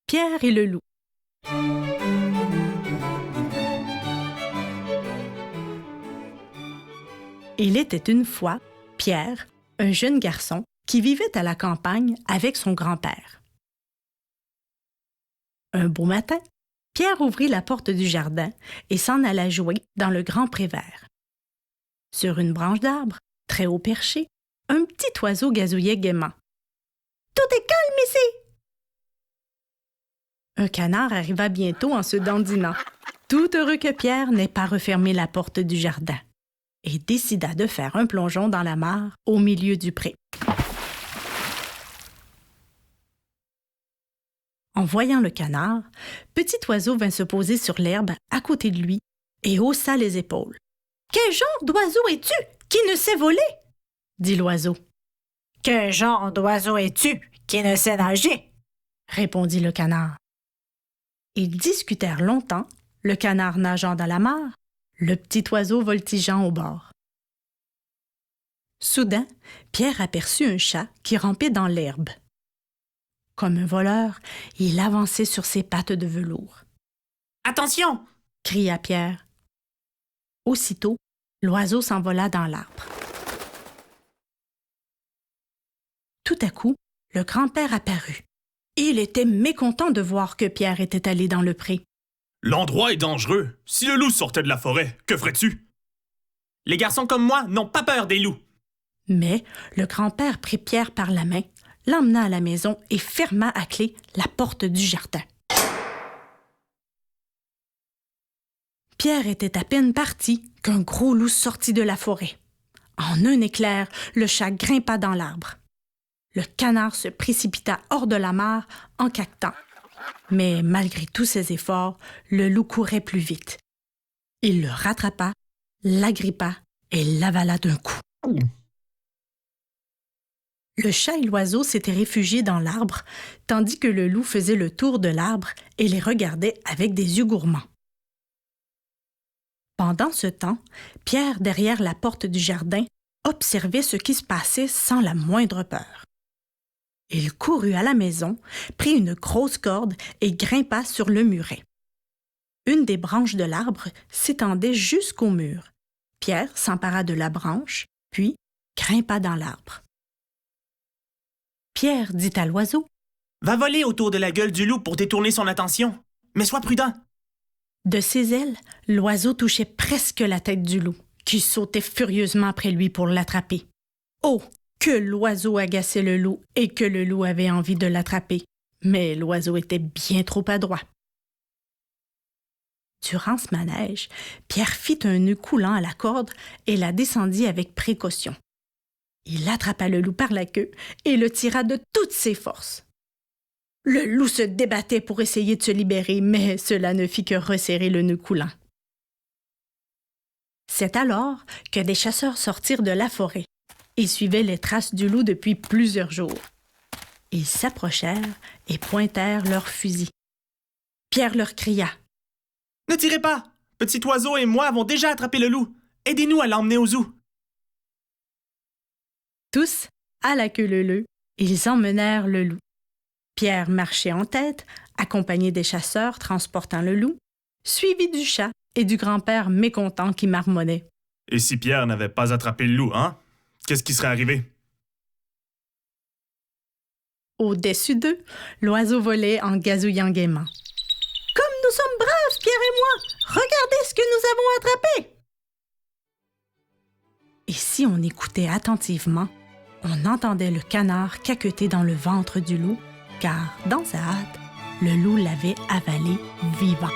Pierre et le loup. Il était une fois, Pierre, un jeune garçon qui vivait à la campagne avec son grand-père. Un beau matin, Pierre ouvrit la porte du jardin et s'en alla jouer dans le grand pré vert. Sur une branche d'arbre, très haut perché, un petit oiseau gazouillait gaiement. « Tout est calme ici! » Un canard arriva bientôt en se dandinant, tout heureux que Pierre n'ait pas refermé la porte du jardin, et décida de faire un plongeon dans la mare au milieu du pré. En voyant le canard, Petit Oiseau vint se poser sur l'herbe à côté de lui et haussa les épaules. « Quel genre d'oiseau es-tu qui ne sait voler? » dit l'oiseau. « Quel genre d'oiseau es-tu qui ne sait nager? » répondit le canard. Ils discutèrent longtemps, le canard nageant dans la mare, le petit oiseau voltigeant au bord. Soudain, Pierre aperçut un chat qui rampait dans l'herbe. Comme un voleur, il avançait sur ses pattes de velours. « Attention !» cria Pierre. Aussitôt, l'oiseau s'envola dans l'arbre. Tout à coup, le grand-père apparut. Il était mécontent de voir que Pierre était allé dans le pré. « L'endroit est dangereux. Si le loup sortait de la forêt, que ferais-tu? »« Les garçons comme moi n'ont pas peur des loups. » Mais le grand-père prit Pierre par la main, l'emmena à la maison et ferma à clé la porte du jardin. Pierre était à peine parti qu'un gros loup sortit de la forêt. En un éclair, le chat grimpa dans l'arbre. Le canard se précipita hors de la mare en caquetant. Mais malgré tous ses efforts, le loup courait plus vite. Il le rattrapa, l'agrippa et l'avala d'un coup. Le chat et l'oiseau s'étaient réfugiés dans l'arbre, tandis que le loup faisait le tour de l'arbre et les regardait avec des yeux gourmands. Pendant ce temps, Pierre, derrière la porte du jardin, observait ce qui se passait sans la moindre peur. Il courut à la maison, prit une grosse corde et grimpa sur le muret. Une des branches de l'arbre s'étendait jusqu'au mur. Pierre s'empara de la branche, puis grimpa dans l'arbre. Pierre dit à l'oiseau: « Va voler autour de la gueule du loup pour détourner son attention, mais sois prudent. » De ses ailes, l'oiseau touchait presque la tête du loup, qui sautait furieusement après lui pour l'attraper. Oh, que l'oiseau agaçait le loup et que le loup avait envie de l'attraper, mais l'oiseau était bien trop adroit. Durant ce manège, Pierre fit un nœud coulant à la corde et la descendit avec précaution. Il attrapa le loup par la queue et le tira de toutes ses forces. Le loup se débattait pour essayer de se libérer, mais cela ne fit que resserrer le nœud coulant. C'est alors que des chasseurs sortirent de la forêt et suivaient les traces du loup depuis plusieurs jours. Ils s'approchèrent et pointèrent leurs fusils. Pierre leur cria: « Ne tirez pas! Petit Oiseau et moi avons déjà attrapé le loup. Aidez-nous à l'emmener au zoo. » Tous, à la queue leu-leu, ils emmenèrent le loup. Pierre marchait en tête, accompagné des chasseurs transportant le loup, suivi du chat et du grand-père mécontent qui marmonnait: « Et si Pierre n'avait pas attrapé le loup, hein? Qu'est-ce qui serait arrivé? » Au-dessus d'eux, l'oiseau volait en gazouillant gaiement. « Comme nous sommes braves, Pierre et moi! Regardez ce que nous avons attrapé! » Et si on écoutait attentivement, on entendait le canard caqueter dans le ventre du loup, car, dans sa hâte, le loup l'avait avalé vivant.